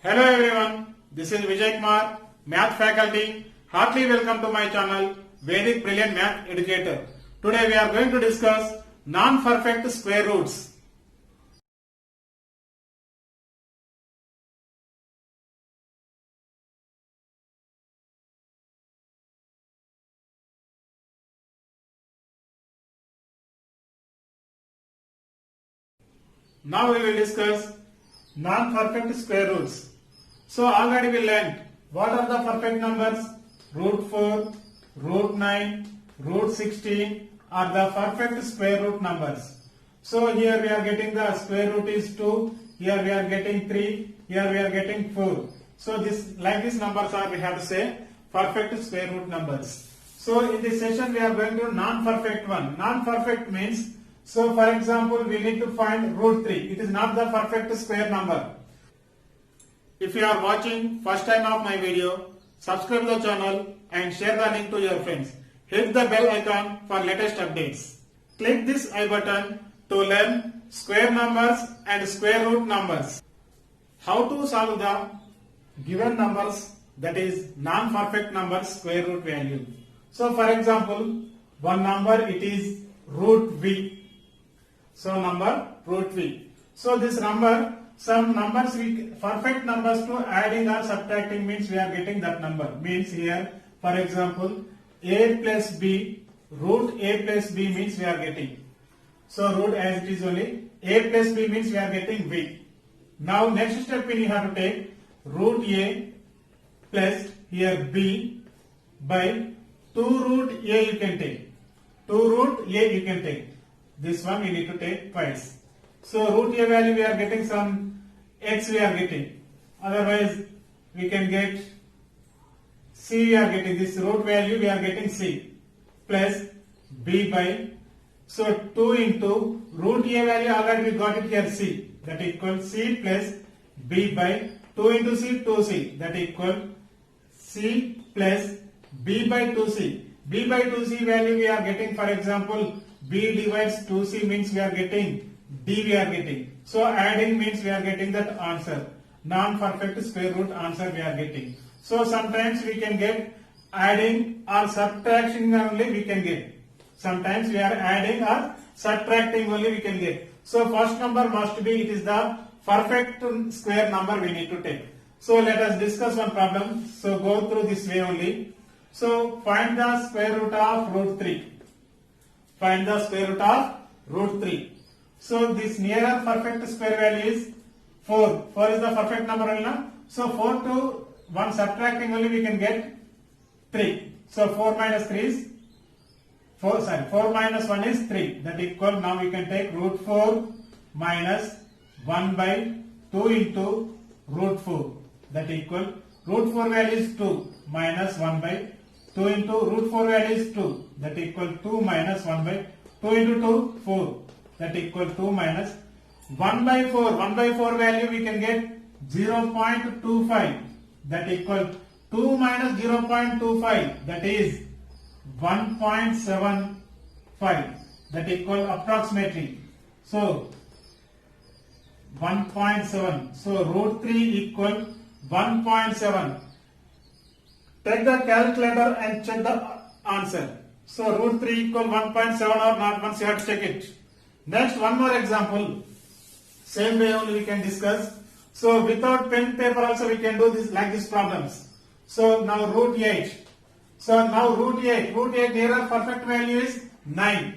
Hello everyone, this is Vijay Kumar, Math faculty. Heartily welcome to my channel, Vedic Brilliant Math Educator. Today we are going to discuss non-perfect square roots. Now we will discuss non-perfect square roots. So already we learned what are the perfect numbers. Root 4, root 9, root 16 are the perfect square root numbers. So here we are getting the square root is 2, here we are getting 3, here we are getting 4. So this like these numbers are we have to say perfect square root numbers. So in this session we are going to non-perfect one. Non-perfect means, so for example we need to find root 3. It is not the perfect square number. If you are watching first time of my video, subscribe the channel and share the link to your friends. Hit the bell icon for latest updates. Click this I button to learn square numbers and square root numbers. How to solve the given numbers, that is non-perfect numbers square root value. So for example, one number it is root v. So number root v. So this number, some numbers perfect numbers to adding or subtracting means we are getting that number. Means here for example a plus b, root a plus b means we are getting. So root as it is only a plus b means we are getting v. Now next step we have to take root a plus here b by 2 root a you can take. 2 root a you can take. This one we need to take twice. So root a value we are getting some x we are getting. Otherwise we can get c we are getting. This root value we are getting c plus b by, so 2 into root a value already we got it here c, that equals c plus b by 2 into c 2c, that equal c plus b by 2c. b by 2c value we are getting, for example b divides 2c means we are getting d we are getting. So adding means we are getting that answer. Non-perfect square root answer we are getting. So sometimes we can get adding or subtraction only we can get. Sometimes we are adding or subtracting only we can get. So first number must be, it is the perfect square number we need to take. So let us discuss one problem. So go through this way only. So find the square root of root 3. Find the square root of root 3. So this nearer perfect square value is 4. 4 is the perfect number only. So 4 to 1 subtracting only we can get 3. So 4 minus 3 is 4 minus 1 is 3. That equal, now we can take root 4 minus 1 by 2 into root 4. That equal, root 4 value is 2 minus 1 by 2 into root 4 value is 2. That equal 2 minus 1 by 2 into 2, 4. That equal 2 minus 1 by 4. 1 by 4 value we can get 0.25. That equal 2 minus 0.25. That is 1.75. That equal approximately. So 1.7. So root 3 equal 1.7. Take the calculator and check the answer. So root 3 equal 1.7 or not, once you have to check it. Next, one more example. Same way only we can discuss. So without pen paper also we can do this like these problems. So now root 8. So now root 8. Root 8 nearer perfect value is 9.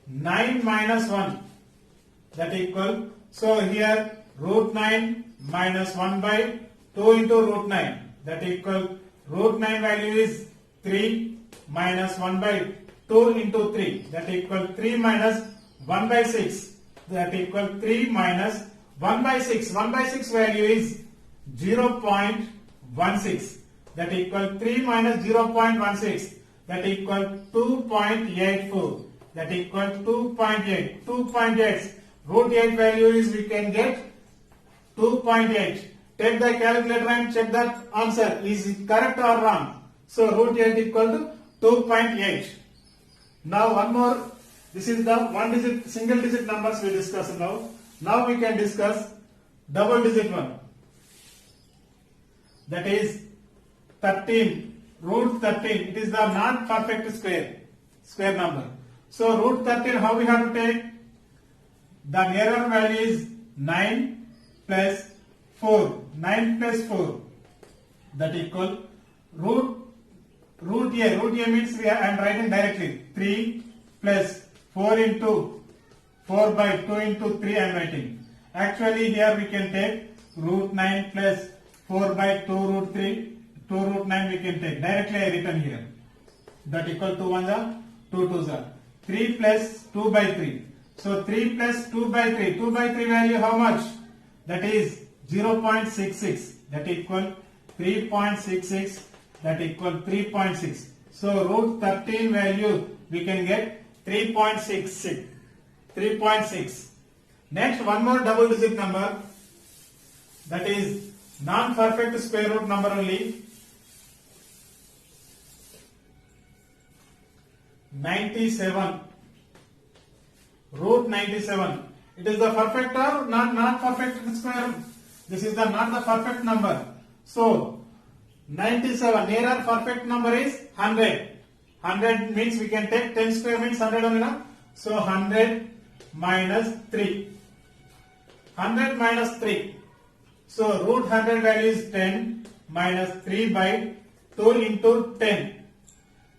9 minus 1. That equal. So here root 9 minus 1 by 2 into root 9. That equal root 9 value is 3 minus 1 by 2 into 3. That equal 3 minus 1 by 6. That equal 3 minus 1 by 6. 1 by 6 value is 0.16. That equal 3 minus 0.16. That equal 2.84. That equal 2.8. 2.8. Root 8 value is we can get 2.8. Take the calculator and check that answer. Is it correct or wrong? So root 8 equal to 2.8. Now one more. This is the one digit, single digit numbers we discuss now. Now we can discuss double digit one. that is 13, root 13. It is the non-perfect square number. So root 13, how we have to take? The nearer value is 9 plus 4. 9 plus 4, that equal root a. Root a means I am writing directly 3 plus 4 into 4 by 2 into 3 I am writing. Actually here we can take root 9 plus 4 by 2 root 3, 2 root 9 we can take. Directly I written here. That equal to 1 are 2 2s are 3 plus 2 by 3. So 3 plus 2 by 3. 2 by 3 value how much? That is 0.66. That equal 3.66. That equal 3.6. So root 13 value we can get 3.66. 3.6. Next, one more double digit number, that is non-perfect square root number only. 97. Root 97. It is the perfect or not perfect square? This is not the perfect number. So 97, nearer perfect number is 100. 100 means we can take 10 square means 100 only, na? So 100 minus 3. 100 minus 3. So root 100 value is 10 minus 3 by 2 into 10.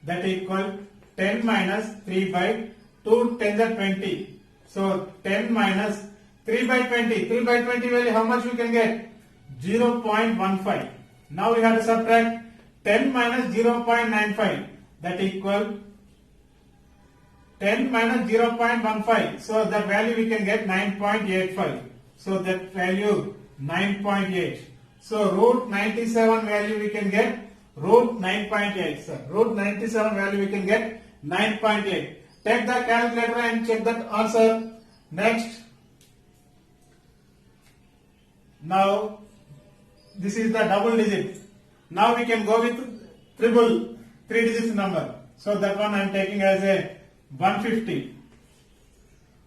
That equal 10 minus 3 by 2, 10 is 20. So 10 minus 3 by 20. 3 by 20 value how much we can get? 0.15. Now we have to subtract 10 minus 0.95. That equal 10 minus 0.15. So that value we can get 9.85. So that value 9.8. So root 97 value we can get root 9.8. So root 97 value we can get 9.8. Take the calculator and check that answer. Next. Now this is the double digit. Now we can go with triple, 3 digit number. So that one I am taking as a 150.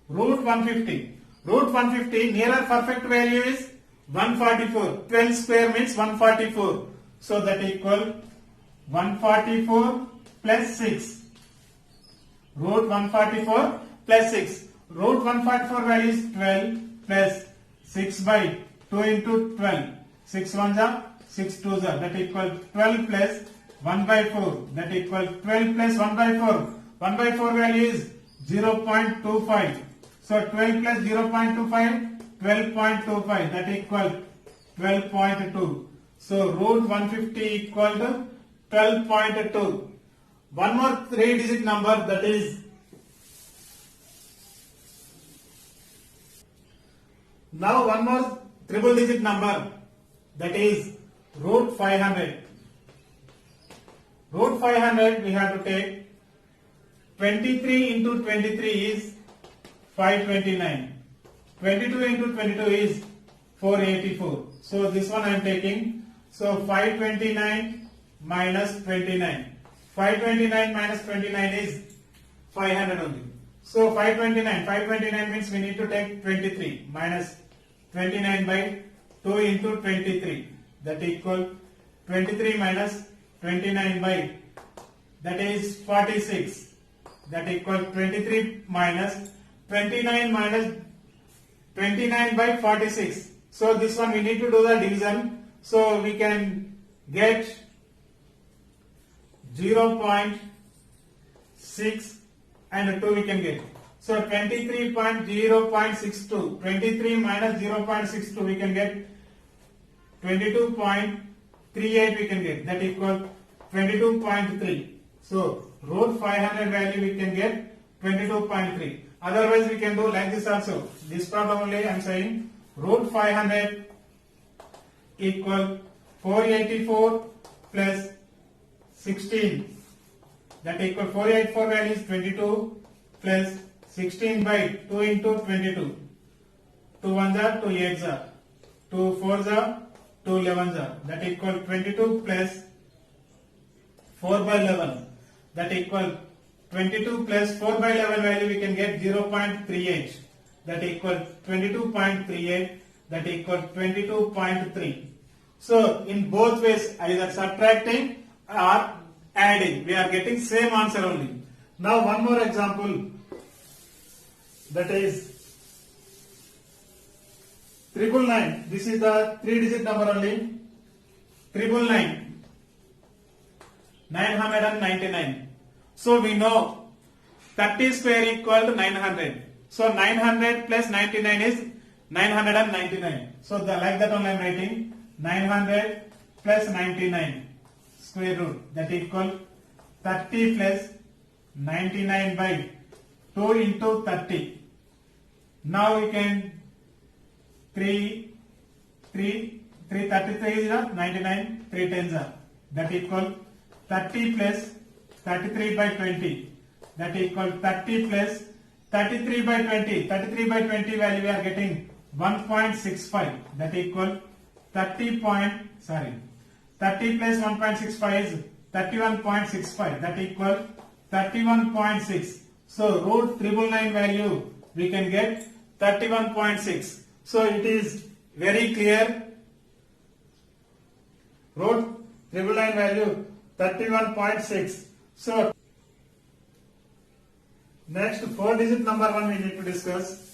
Root 150. Root 150, nearer perfect value is 144. 12 square means 144. So that equal 144 plus 6. Root 144 plus 6. Root 144 value is 12 plus 6 by 2 into 12. 6 1s are 6 2s are. That equal 12 plus 1 by 4. That equal 12 plus 1 by 4. 1 by 4 value is 0.25. So 12 plus 0.25, 12.25. That equal 12.2. So root 150 equal to 12.2. One more 3 digit number, that is now one more triple digit number, that is root 500. Root 500 we have to take 23 into 23 is 529. 22 into 22 is 484. So this one I am taking. So 529 minus 29. 529 minus 29 is 500 only. So 529 means we need to take 23 minus 29 by 2 into 23. That equal 23 minus 29 by, that is 46. That equal 23 minus 29 minus 29 by 46. So this one we need to do the division. So we can get 0.6 and 2 we can get. So 23.0.62. 23 minus 0.62 we can get 22.38 we can get. That equal 22.3. So root 500 value we can get 22.3. Otherwise we can do like this also. This problem only I am saying root 500 equal 484 plus 16. That equal 484 value is 22 plus 16 by 2 into 22. 2 1s are 2 8s are 2 4s are 2 11s are. That equal 22 plus 4 by 11. That equal 22 plus 4 by 11 value we can get 0.38. That equal 22.38. That equal 22.3. So in both ways, either subtracting or adding, we are getting same answer only. Now one more example, that is 999. This is the 3-digit number only. 999, 999. So we know 30 square equal to 900. So 900 plus 99 is 999. So like that only I am writing 900 plus 99 square root, that equal 30 plus 99 by 2 into 30. Now we can 33 is 99, 3 tens are, that equal 30 plus 33 by 20, that equal 30 plus 33 by 20. 33 by 20 value we are getting 1.65, that equal 30 plus 1.65 is 31.65, that equal 31.6. So root 999 value we can get 31.6. So it is very clear. Root 999 value 31.6. So next 4-digit number one we need to discuss.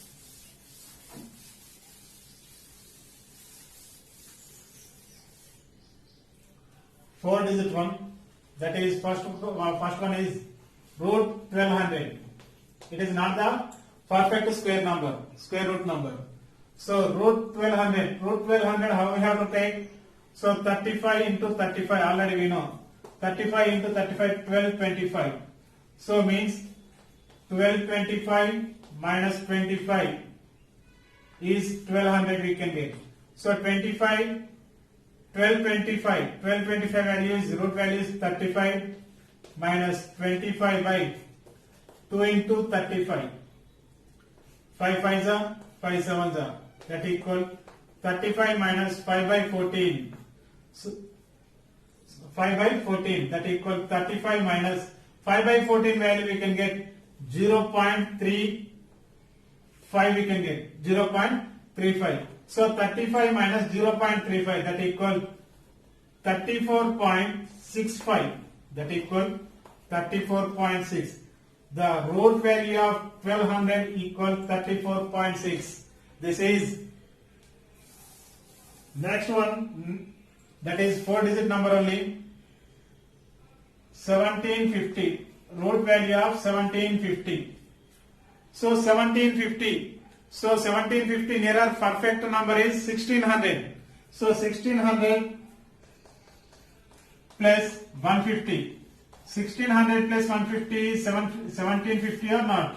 Four-digit one, that is first one is root 1200. It is not the perfect square root number. So root 1200, how we have to take? So 35 into 35, already we know. 35 into 35, 1225. So means 1225 minus 25 is 1200 we can get. So 1225 value is, root value is 35 minus 25 by 2 into 35. 5 5s are 5 7s are, that equal 35 minus 5 by 14. So 5 by 14, that equal 35 minus 5 by 14 value we can get 0.35, we can get 0.35. So 35 minus 0.35, that equal 34.65, that equal 34.6. The root value of 1200 equal 34.6. This is next one, that is 4-digit number only. 1750, root value of 1750. So 1750. So 1750 nearer perfect number is 1600. So 1600 plus 150. 1600 plus 150 is 1750 or not?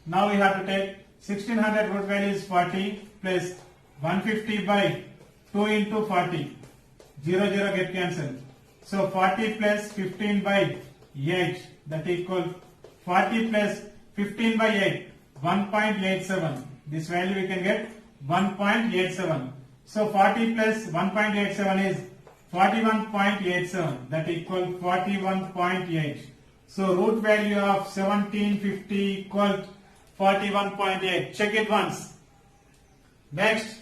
Now we have to take 1600 root value is 40 plus 150 by 2 into 40. 0 get cancelled. So 40 plus 15 by 8, that equal 40 plus 15 by 8, 1.87. This value we can get 1.87. So 40 plus 1.87 is 41.87, that equal 41.8. So root value of 1750 equal 41.8. Check it once. Next,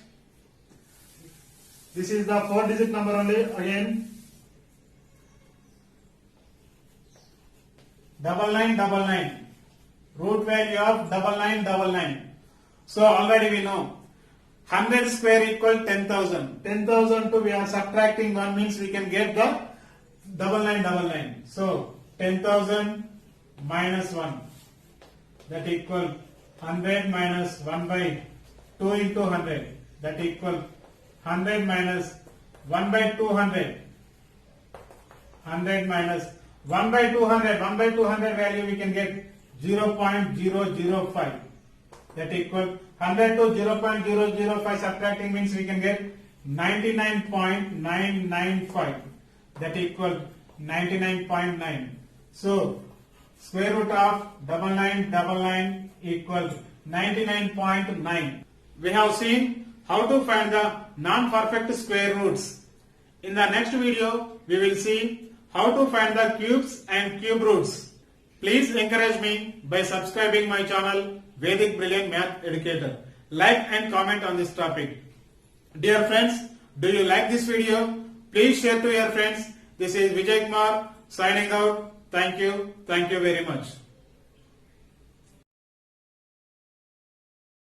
this is the 4-digit number only again. 9999. Root value of 9999. So already we know 100 square equal 10,000. 10,000 to we are subtracting 1 means we can get the 9999. So 10,000 minus 1, that equal 100 minus 1 by 2 into 100, that equal 100 minus 1 by 200. 100 minus 1 by 200. 1 by 200 value we can get 0.005. That equal 100 to 0.005 subtracting means we can get 99.995. That equal 99.9. So square root of 9999 equals 99.9. We have seen how to find the non-perfect square roots. In the next video, we will see how to find the cubes and cube roots. Please encourage me by subscribing my channel Vedic Brilliant Math Educator. Like and comment on this topic. Dear friends, do you like this video? Please share to your friends. This is Vijay Kumar signing out. Thank you. Thank you very much.